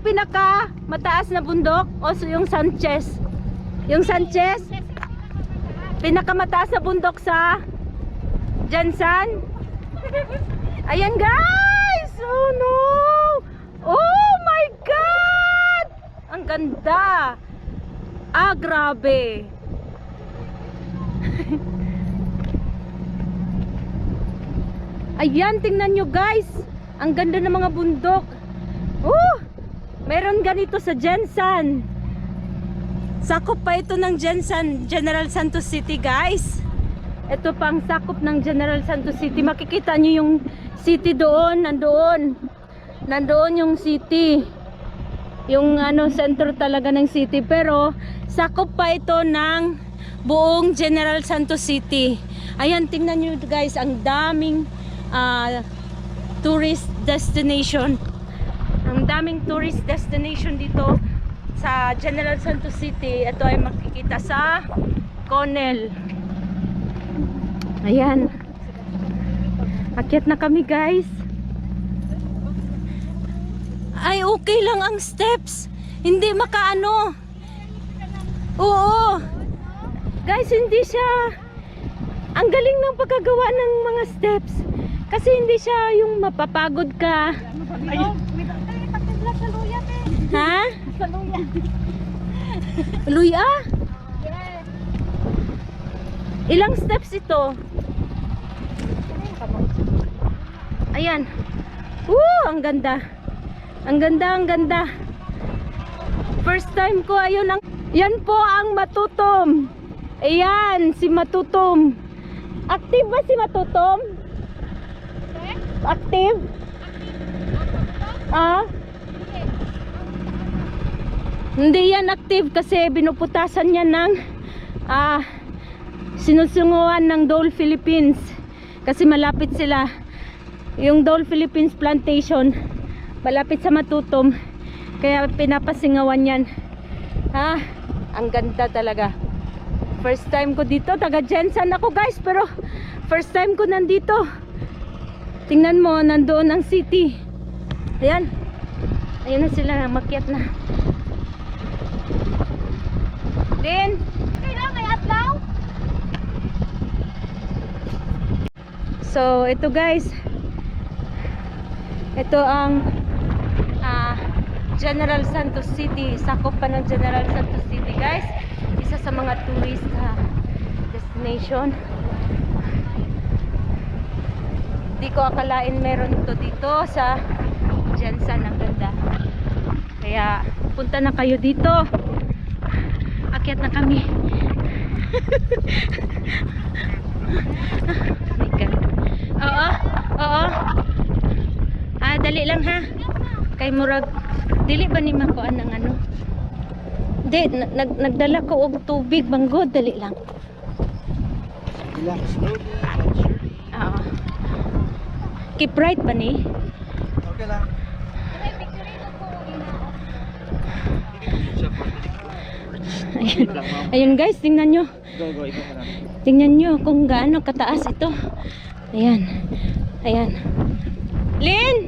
pinaka mataas na bundok o yung Sanchez? Yung Sanchez? Pinaka mataas na bundok sa Jansan? Ayan guys! Oh no! Oh my God! Ang ganda! Ah, grabe! Ayan, tingnan nyo guys. Ang ganda ng mga bundok. Meron ganito sa Jansan. Sakop pa ito ng Jansan, General Santos City guys. Ito pang sakop ng General Santos City. Makikita nyo yung city doon. Nandoon yung city. Yung sentro talaga ng city. Pero sakop pa ito ng buong General Santos City. Ayan, tingnan nyo guys. Ang daming tourist destination. Ang daming tourist destination dito sa General Santos City. Ito ay makikita sa Conel. Ayan. Akyat na kami guys. Ay okay lang ang steps. Hindi makaano. Oo. Guys, hindi siya. Ang galing ng pagkagawa ng mga steps. Kasi hindi siya yung mapapagod ka. Ha? Luya? Ilang steps ito? Ayan. Ang ganda. Ang ganda, ang ganda. First time ko, ayun ang... Yan po ang Matutom. Ayan, si Matutom. Active ba si Matutom? Active? Hindi yan active kasi binuputasan niya ng sinusunguan ng Dole Philippines kasi malapit sila. Yung Dole Philippines plantation malapit sa Matutom, kaya pinapasingawan yan. Ang ganda talaga. First time ko dito, taga Jansan ako guys, pero first time ko nandito. Tingnan mo, nandoon ang city. Ayan. Ayan na sila, makyat na. Din. Kailan may atlaw? So, ito guys. Ito ang General Santos City. Sakop pa ng General Santos City guys. Isa sa mga tourist destination. Di ko akalain meron ito dito sa Jansan. Ang ganda. Kaya punta na kayo dito. Akyat na kami. Oh my God. Oo. Dali lang ha. Kay murag dili ba ni makuan ng ano? Di, nagdala ko og tubig banggod, dali lang. Relax slowly and surely. Oo. Keep right ba ni? Okay lang. Ayun guys, tingnan nyo. Go, ikaw ka na. Tingnan nyo kung gaano kataas ito. Ayan. Ayan. Lin!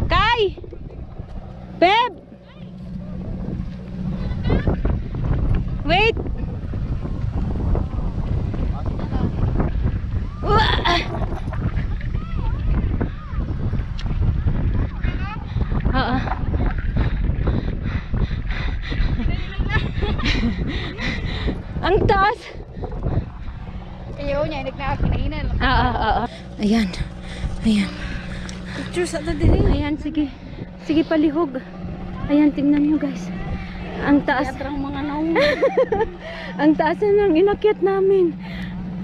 Kai! Beb! Wait! Oo. Ang taas. Ayaw niya, hindi na kinainan. Oo. Ayan. Ayan. Pictures at the dili. Ayan, sige. Sige, palihog. Ayan, tingnan nyo guys. Ang taas. Yatrang mga naong. Ang taas na ng inakyat namin.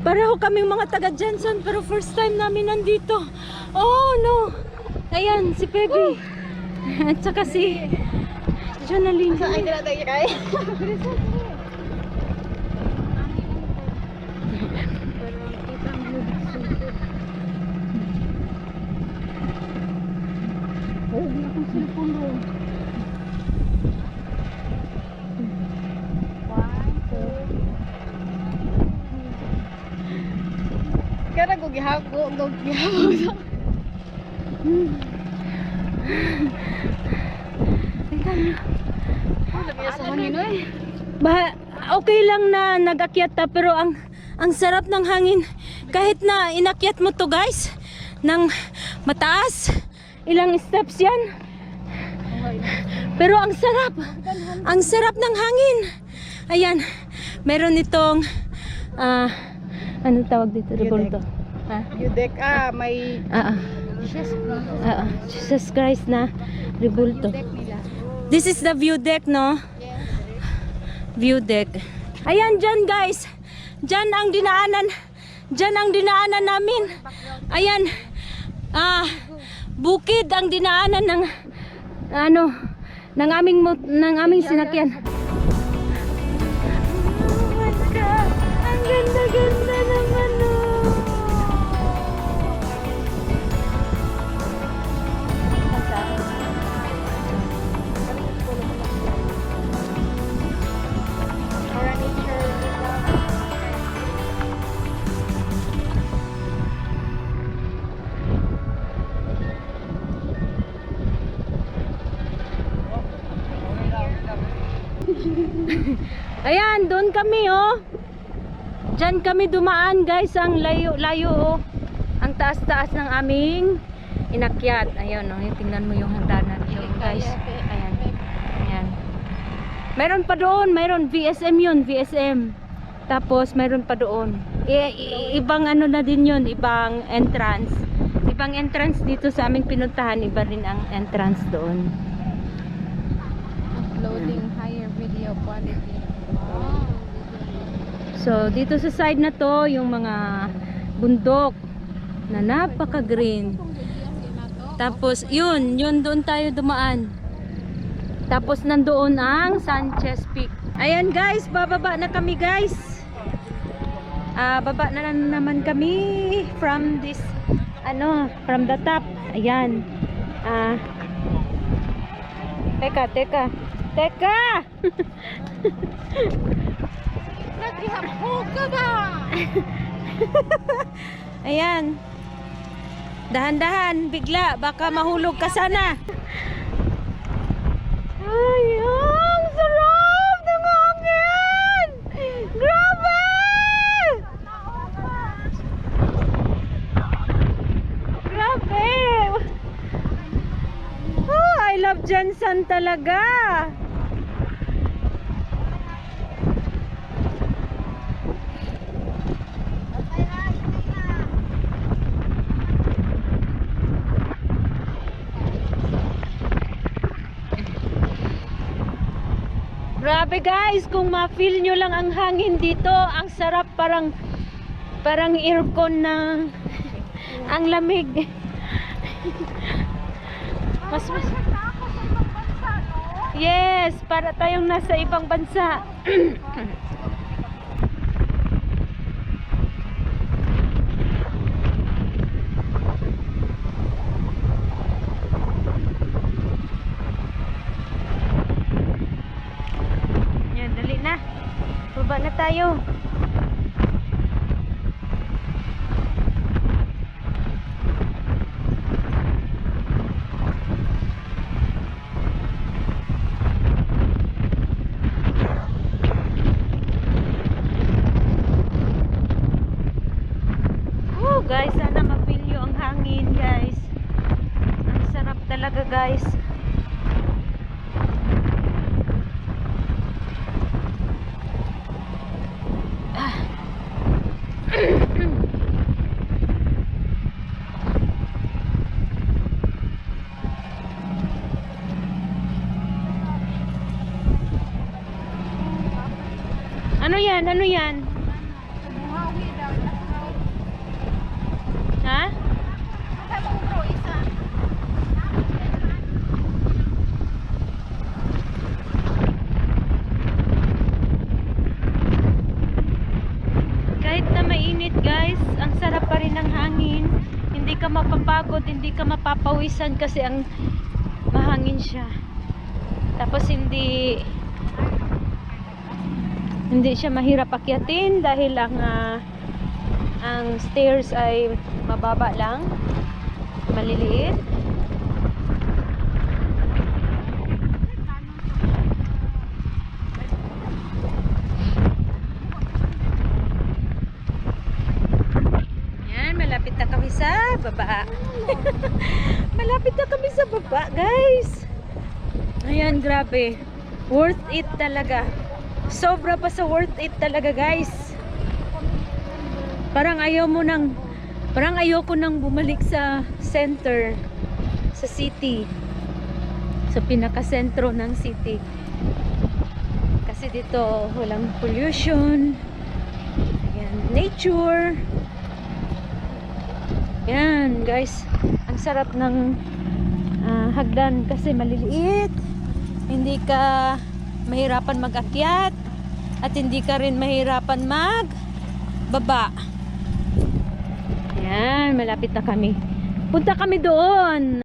Pareho kaming mga taga Jansan, pero first time namin nandito. Oh no. Ayan, si Pepe. At saka si Jonaline. Ay, tinatay kay. Kaya gugihapon. Labi sa hangin oy. Okay lang na nag-akyat ta, pero ang sarap ng hangin. Kahit na inakyat mo to guys, ng mataas, ilang steps yan. Pero ang sarap ng hangin. Ayan, meron itong, anong tawag dito? Rebulto. Yung deck may Jesus Christ na rebulto. deck nila. This is the view deck, no? View deck. Ayan, dyan guys. Dyan ang dinaanan. Dyan ang dinaanan namin. Ayan. Bukid ang dinaanan ng ng aming sinakyan. Oh my God. Ang ganda-ganda naman, no. Ayan, doon kami oh. Diyan kami dumaan guys, ang layo-layo oh. Ang taas-taas ng aming inakyat. Ayun oh, tingnan mo yung hagdanan yun guys. Ayan. Ayan. Meron pa doon, meron VSM yun, VSM. Tapos meron pa doon. Ibang ano na din yun, ibang entrance. Ibang entrance dito sa aming pinuntahan, iba rin ang entrance doon. Uploading higher video quality. So, dito sa side na to, yung mga bundok na napaka-green. Tapos, yun doon tayo dumaan. Tapos, nandoon ang Sanchez Peak. Ayan guys, bababa na kami guys. Baba na naman kami from this, from the top. Ayan. Teka. Ayan. Dahan-dahan, bigla baka mahulog ka sana. Ay, ang sarap ng hangin. Grabe! Grabe! Oh, I love Jensen talaga. Grabe guys, kung ma-feel nyo lang ang hangin dito, ang sarap, parang aircon na ang lamig. Mas yes, para tayong nasa ibang bansa. Baba na tayo. Oh guys, sana ma-feel nyo ang hangin guys. Ang sarap talaga guys. Ano yan? Buhawi daw. Ha? Sa mong bro, isa. Kahit na mainit guys, ang sarap pa rin ng hangin. Hindi ka mapapagod, hindi ka mapapawisan kasi ang mahangin siya. Tapos hindi siya mahirap akyatin dahil ang stairs ay mababa lang, maliliit. sa baba. Malapit na kami sa baba, guys. Ayan, grabe. Worth it talaga. Sobra pa sa worth it talaga, guys. Parang ayoko nang bumalik sa center, sa city, sa pinaka-sentro ng city. Kasi dito walang pollution. Ayan, nature. Yan, guys. Ang sarap ng hagdan kasi maliliit. Hindi ka mahirapan mag-akyat at hindi ka rin mahirapan mag-baba. Yan, malapit na kami. Punta kami doon.